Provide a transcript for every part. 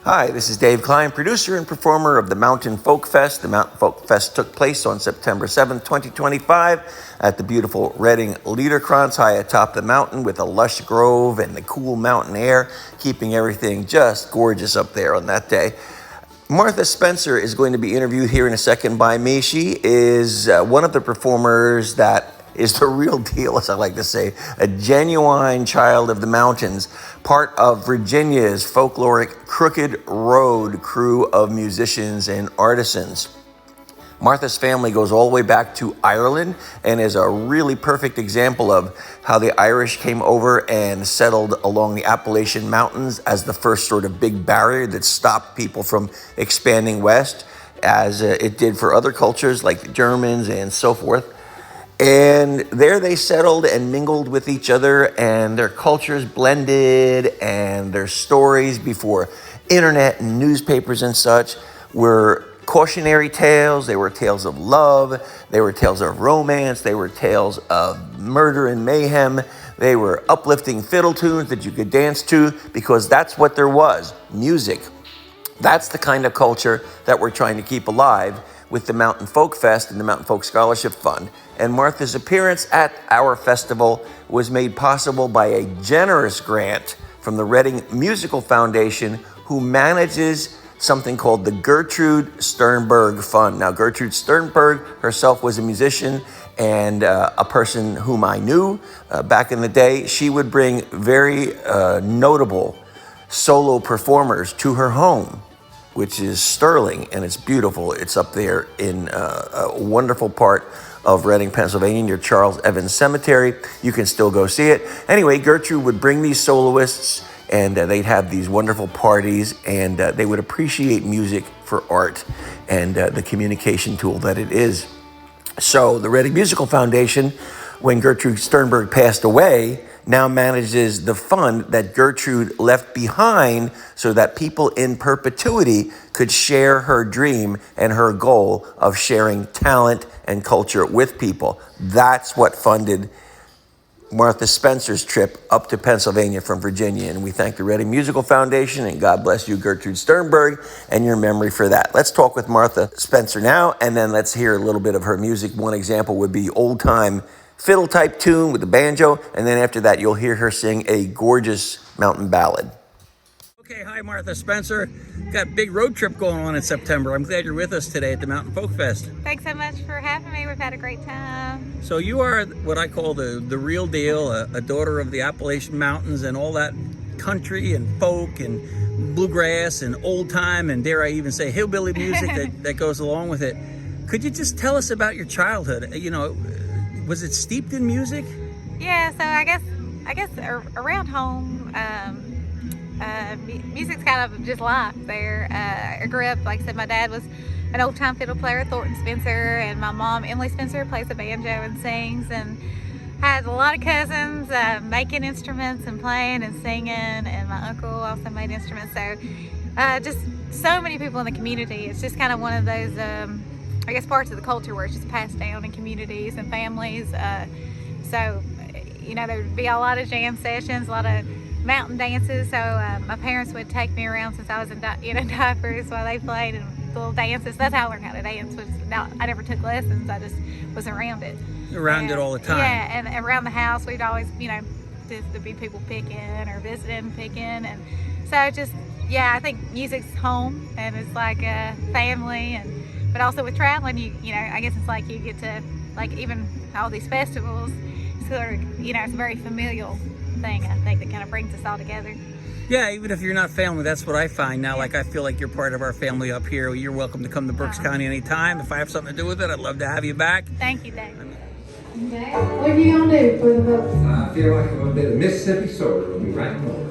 Hi, this is Dave Klein, producer and performer of the Mountain Folk Fest. The Mountain Folk Fest took place on September 7th, 2025 at the beautiful Reading Liederkranz high atop the mountain with a lush grove and the cool mountain air, keeping everything just gorgeous up there on that day. Martha Spencer is going to be interviewed here in a second by me. She is one of the performers that is the real deal, as I like to say, a genuine child of the mountains, part of Virginia's folkloric Crooked Road crew of musicians and artisans. Martha's family goes all the way back to Ireland and is a really perfect example of how the Irish came over and settled along the Appalachian Mountains as the first sort of big barrier that stopped people from expanding west, as it did for other cultures like the Germans and so forth. And there they settled and mingled with each other, and their cultures blended, and their stories before internet and newspapers and such were cautionary tales. They were tales of love. They were tales of romance. They were tales of murder and mayhem. They were uplifting fiddle tunes that you could dance to, because that's what there was, music. That's the kind of culture that we're trying to keep alive with the Mountain Folk Fest and the Mountain Folk Scholarship Fund. And Martha's appearance at our festival was made possible by a generous grant from the Reading Musical Foundation, who manages something called the Gertrude Sternbergh Fund. Now, Gertrude Sternbergh herself was a musician and a person whom I knew back in the day. She would bring very notable solo performers to her home, which is Sterling, and it's beautiful. It's up there in a wonderful part of Reading, Pennsylvania, near Charles Evans Cemetery. You can still go see it. Anyway, Gertrude would bring these soloists, and they'd have these wonderful parties, and they would appreciate music for art and the communication tool that it is. So the Reading Musical Foundation, when Gertrude Sternbergh passed away, now manages the fund that Gertrude left behind so that people in perpetuity could share her dream and her goal of sharing talent and culture with people. That's what funded Martha Spencer's trip up to Pennsylvania from Virginia. And we thank the Reading Musical Foundation, and God bless you, Gertrude Sternbergh, and your memory for that. Let's talk with Martha Spencer now, and then let's hear a little bit of her music. One example would be old-time fiddle type tune with the banjo, and then after that you'll hear her sing a gorgeous mountain ballad. Okay, hi Martha Spencer. Got a big road trip going on in September. I'm glad you're with us today at the Mountain Folk Fest. Thanks so much for having me. We've had a great time. So you are what I call the real deal, a daughter of the Appalachian Mountains and all that country and folk and bluegrass and old time, and dare I even say hillbilly music that goes along with it. Could you just tell us about your childhood? You know, was it steeped in music? Yeah, so I guess around home, music's kind of just life there. I grew up, like I said, my dad was an old-time fiddle player, Thornton Spencer, and my mom, Emily Spencer, plays the banjo and sings, and had a lot of cousins making instruments and playing and singing, and my uncle also made instruments. So just so many people in the community. It's just kind of one of those I guess parts of the culture where it's just passed down in communities and families. So, you know, there would be a lot of jam sessions, a lot of mountain dances. So my parents would take me around since I was in diapers while they played, and little dances. That's how I learned how to dance. I never took lessons. I just was around it. Around it all the time. Yeah, and around the house we'd always, you know, there'd be people picking or visiting, picking, and so just, yeah, I think music's home, and it's like a family. And but also with traveling, you know, I guess it's like you get to, like, even all these festivals, sort of, you know, it's a very familial thing, I think, that kind of brings us all together. Yeah, even if you're not family, that's what I find now. Like, I feel like you're part of our family up here. You're welcome to come to Berks County anytime. If I have something to do with it, I'd love to have you back. Thank you, Dave. Okay, what are you gonna do for the book? I feel like I'm a bit of Mississippi soda. We'll be right over.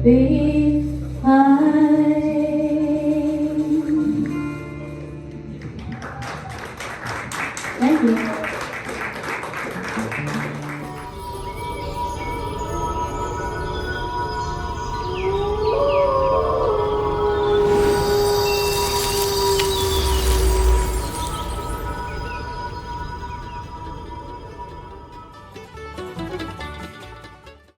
Be